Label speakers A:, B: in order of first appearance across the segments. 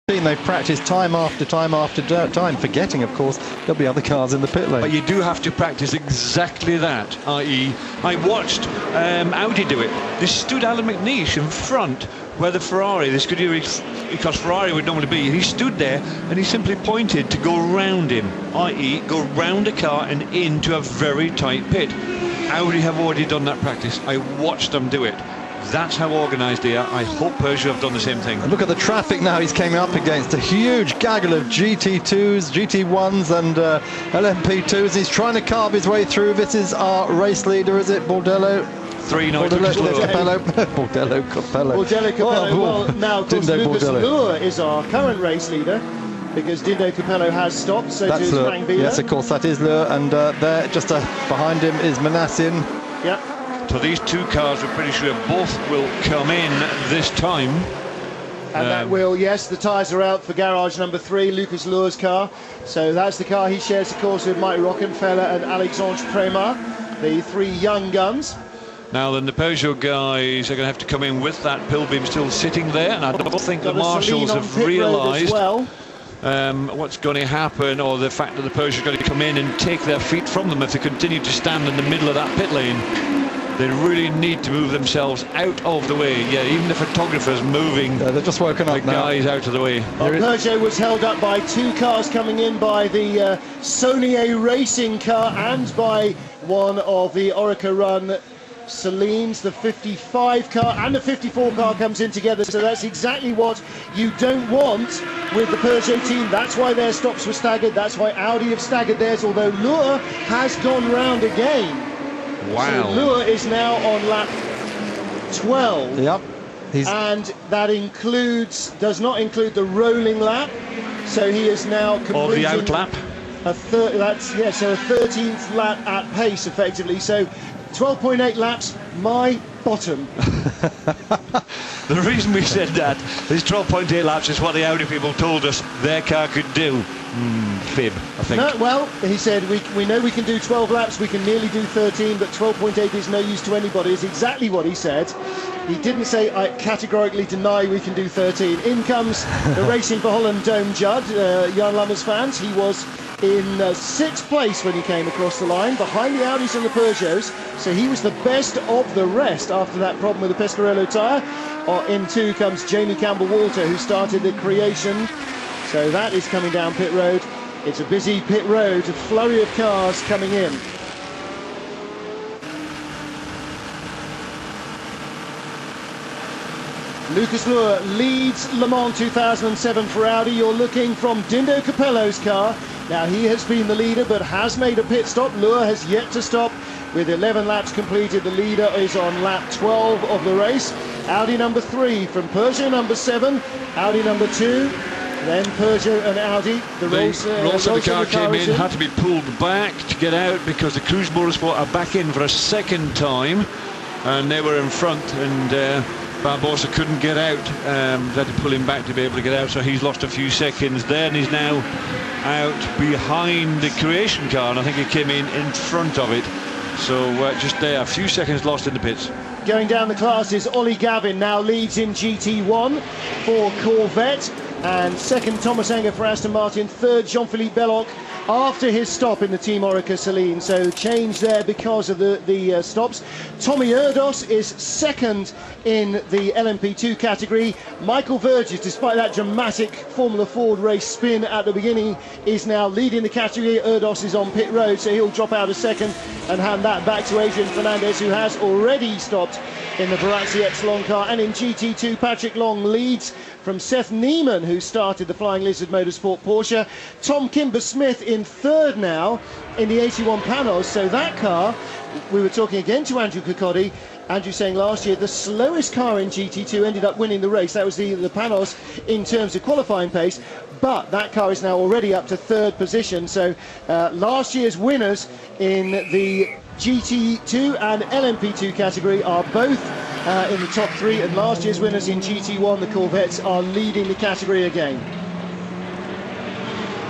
A: They've practiced time after time after time, forgetting, of course, there'll be other cars in the pit lane.
B: But you do have to practice exactly that, i.e. I watched Audi do it. They stood Alan McNeish in front where the Ferrari, this could because Ferrari would normally be, he stood there and he simply pointed to go round him, i.e. go round the car and into a very tight pit. Audi have already done that practice. I watched them do it. That's how organised they are. I hope Peugeot have done the same thing.
A: And look at the traffic now. He's coming up against a huge gaggle of GT2s, GT1s and LMP2s. He's trying to carve his way through. This is our race leader, is it? Bordello?
B: Capello.
A: Bordello Capello.
C: Well, now, of course, Lucas Luhr is our current race leader, because Dindo Capello has stopped, so
A: That's
C: too Frank Wheeler.
A: Yes, of course, that is Luhr, and there, just behind him is Manassin.
C: Yeah.
B: So these two cars, we're pretty sure both will come in this time.
C: And that will, yes, the tyres are out for garage number 3, Lucas Luhr's car. So that's the car he shares, of course, with Mike Rockenfeller and Alexandre Prémat, the 3 young guns.
B: Now then, the Peugeot guys are going to have to come in with that Pilbeam still sitting there, and I don't think the marshals have realised what's going to happen, or the fact that the Peugeot are going to come in and take their feet from them if they continue to stand in the middle of that pit lane. They really need to move themselves out of the way. Yeah, even the photographer's moving.
A: They're just woken up now.
B: Guys out of the way.
C: Well, Peugeot was held up by 2 cars coming in, by the Saunier Racing car and by one of the Orica Run Salines. The 55 car and the 54 car comes in together, so that's exactly what you don't want with the Peugeot team. That's why their stops were staggered. That's why Audi have staggered theirs, although Luhr has gone round again.
B: Wow.
C: So Luhr is now on lap 12.
A: Yep.
C: And that does not include the rolling lap. So he is now completing...
B: Or the out lap.
C: So a 13th lap at pace, effectively. So 12.8 laps, my bottom.
B: The reason we said that is 12.8 laps is what the Audi people told us their car could do. Fib, I think.
C: No, well, he said, we know we can do 12 laps, we can nearly do 13, but 12.8 is no use to anybody, is exactly what he said. He didn't say, I categorically deny we can do 13. In comes the Racing for Holland Dome Judd, Jan Lammers fans. He was in 6th place when he came across the line, behind the Audis and the Peugeots, so he was the best of the rest after that problem with the Pescarolo tyre. In 2 comes Jamie Campbell-Walter, who started the creation. So that is coming down pit road. It's a busy pit road, a flurry of cars coming in. Lucas Luhr leads Le Mans 2007 for Audi. You're looking from Dindo Capello's car. Now he has been the leader but has made a pit stop. Luhr has yet to stop. With 11 laps completed, the leader is on lap 12 of the race. Audi number 3 from Peugeot number 7, Audi number 2. Then Peugeot and Audi. The
B: Rolls of the car came in, had to be pulled back to get out because the Cruise Motorsport are back in for a second time, and they were in front, and Barbosa couldn't get out. They had to pull him back to be able to get out, so he's lost a few seconds there, and he's now out behind the Creation car, and I think he came in front of it. So just there, a few seconds lost in the pits.
C: Going down the classes, Ollie Gavin now leads in GT1 for Corvette, and 2nd Thomas Enger for Aston Martin, 3rd Jean-Philippe Belloc after his stop in the Team Orica Saline. So change there because of the stops. Tommy Erdos is 2nd in the LMP2 category. Michael Verges, despite that dramatic Formula Ford race spin at the beginning, is now leading the category. Erdos is on pit road, so he'll drop out a second and hand that back to Adrian Fernandez, who has already stopped in the Barazzi Epsilon car. And in GT2, Patrick Long leads from Seth Neiman, who started the Flying Lizard Motorsport Porsche. Tom Kimber-Smith in 3rd now in the 81 Panos. So that car, we were talking again to Andrew Kirkcaldy. Andrew saying last year the slowest car in GT2 ended up winning the race. That was the Panos in terms of qualifying pace. But that car is now already up to 3rd position. So last year's winners in the GT2 and LMP2 category are both in the top 3, and last year's winners in GT1, the Corvettes, are leading the category again.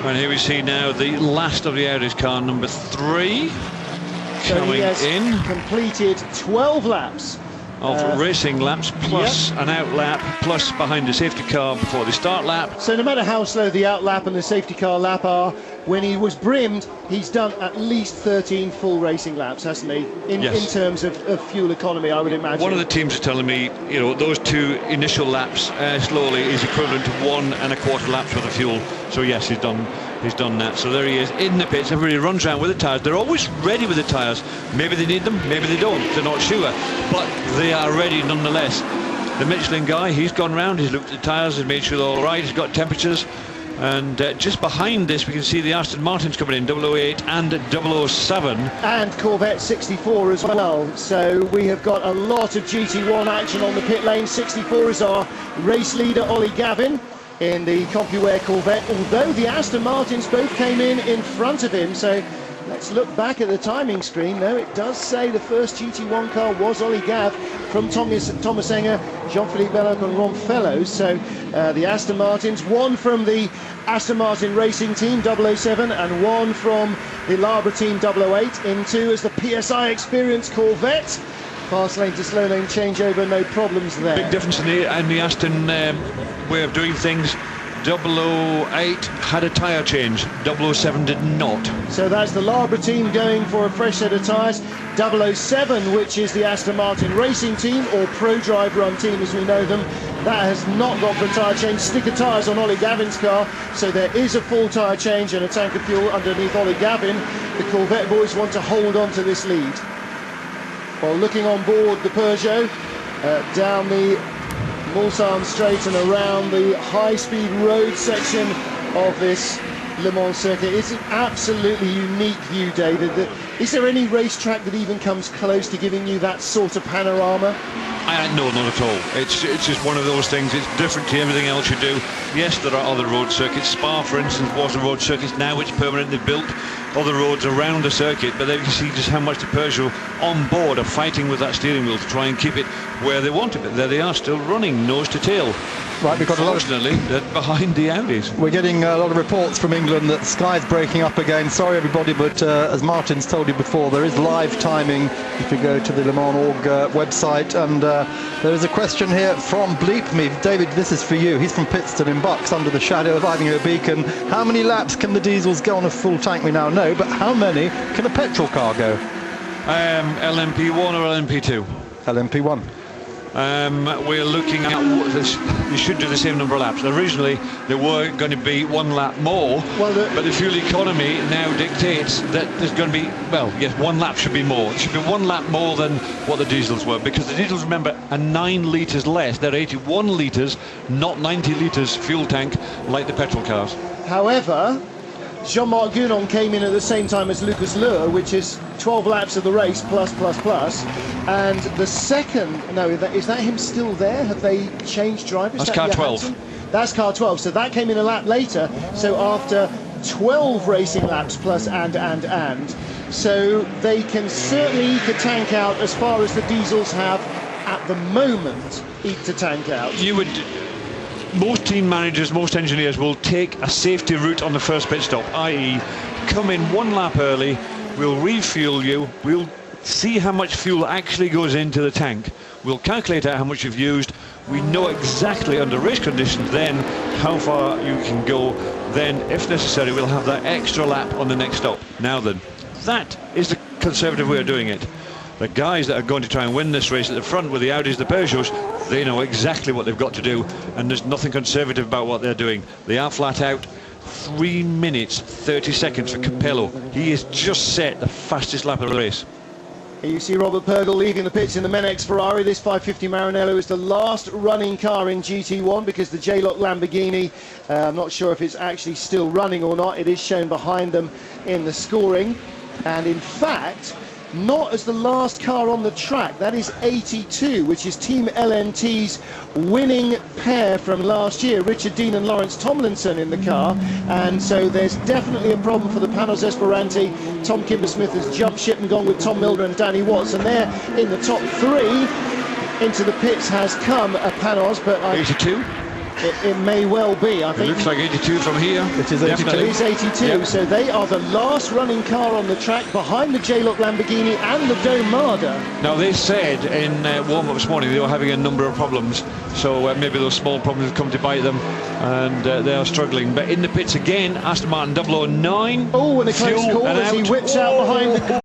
B: And here we see now the last of the Audi's car, number 3,
C: so
B: coming
C: he has
B: in.
C: Completed 12 laps
B: of racing laps, plus an out lap, plus behind the safety car before the start lap.
C: So no matter how slow the out lap and the safety car lap are, when he was brimmed, he's done at least 13 full racing laps, hasn't he? In terms of fuel economy, I would imagine.
B: One of the teams are telling me, you know, those 2 initial laps slowly is equivalent to 1 1/4 laps worth of fuel. So yes, he's done that. So there he is in the pits. Everybody runs around with the tyres. They're always ready with the tyres. Maybe they need them, maybe they don't. They're not sure, but they are ready nonetheless. The Michelin guy, he's gone round, he's looked at the tyres, he's made sure they're all right, he's got temperatures. And just behind this we can see the Aston Martins coming in, 008 and 007.
C: And Corvette 64 as well. So we have got a lot of GT1 action on the pit lane. 64 is our race leader, Ollie Gavin, in the CompuWare Corvette, although the Aston Martins both came in front of him. So let's look back at the timing screen. No, it does say the first GT1 car was Ollie Gav from Thomas Enger, Jean-Philippe Belloc and Ron Fellows. So the Aston Martins, one from the Aston Martin Racing Team 007 and one from the Labra Team 008 into as the PSI Experience Corvette. Fast lane to slow lane changeover, no problems there.
B: Big difference in the Aston way of doing things. 008 had a tyre change, 007 did not.
C: So that's the Labra team going for a fresh set of tyres. 007, which is the Aston Martin Racing Team, or Pro Drive Run Team as we know them, that has not gone for a tyre change. Sticker tyres on Ollie Gavin's car, so there is a full tyre change and a tank of fuel underneath Ollie Gavin. The Corvette boys want to hold on to this lead. While looking on board the Peugeot, down the Mulsanne Straight and around the high-speed road section of this Le Mans circuit. It's an absolutely unique view, David. Is there any racetrack that even comes close to giving you that sort of panorama?
B: No, not at all. It's just one of those things. It's different to everything else you do. Yes, there are other road circuits. Spa, for instance, was a road circuit. Now it's permanently built. Other roads around the circuit, but there you can see just how much the Peugeot on board are fighting with that steering wheel to try and keep it where they want it. But there they are, still running nose to tail.
A: Right, we've got
B: Fortunately, they're behind the Audis.
A: We're getting a lot of reports from England that Sky's breaking up again. Sorry, everybody, but as Martin's told you before, there is live timing if you go to the Le Mans Org website. And there is a question here from Bleep Me. David, this is for you. He's from Pitstone in Bucks, under the shadow of Ivinghoe Beacon. How many laps can the diesels go on a full tank? We now know, but how many can a petrol car go?
B: LMP1 or LMP2?
A: LMP1.
B: We're looking at this. You should do the same number of laps. Originally, there were going to be 1 lap more, but the fuel economy now dictates that there's going to be, well, yes, 1 lap should be more. It should be 1 lap more than what the diesels were, because the diesels, remember, are 9 litres less. They're 81 litres, not 90 litres fuel tank like the petrol cars.
C: However, Jean-Marc Gounon came in at the same time as Lucas Luhr, which is 12 laps of the race plus. And the second, no, is that him still there? Have they changed drivers?
B: That's car 12.
C: That's car 12. So that came in a lap later. So after 12 racing laps plus and. So they can certainly eke a tank out as far as the diesels have at the moment eked a tank out.
B: Most team managers, most engineers will take a safety route on the first pit stop, i.e. come in 1 lap early, we'll refuel you, we'll see how much fuel actually goes into the tank, we'll calculate out how much you've used, we know exactly under race conditions then how far you can go, then if necessary we'll have that extra lap on the next stop. Now then, that is the conservative way of doing it. The guys that are going to try and win this race at the front with the Audis, the Peugeots, they know exactly what they've got to do, and there's nothing conservative about what they're doing. They are flat out. 3 minutes 30 seconds for Capello. He has just set the fastest lap of the race.
C: Here you see Robert Purgell leaving the pits in the Menex Ferrari. This 550 Maranello is the last running car in GT1 because the J-Lock Lamborghini, I'm not sure if it's actually still running or not. It is shown behind them in the scoring. And in fact, not as the last car on the track. That is 82, which is Team LMT's winning pair from last year, Richard Dean and Lawrence Tomlinson in the car, and so there's definitely a problem for the Panos Esperanti. Tom Kimber-Smith has jumped ship and gone with Tom Milner and Danny Watts, and there in the top 3 into the pits has come a Panos, but
B: 82.
C: It may well be. I
B: It
C: think
B: looks like 82 from here.
A: It is 82.
C: it is 82.
B: Yep.
C: So they are the last running car on the track behind the J-Lock Lamborghini and the Domada.
B: Now, they said in warm-up this morning they were having a number of problems, so maybe those small problems have come to bite them, and they are struggling. But in the pits again, Aston Martin 009.
C: Oh, and a close
B: Fuel
C: call
B: and
C: as he
B: out.
C: whips out behind the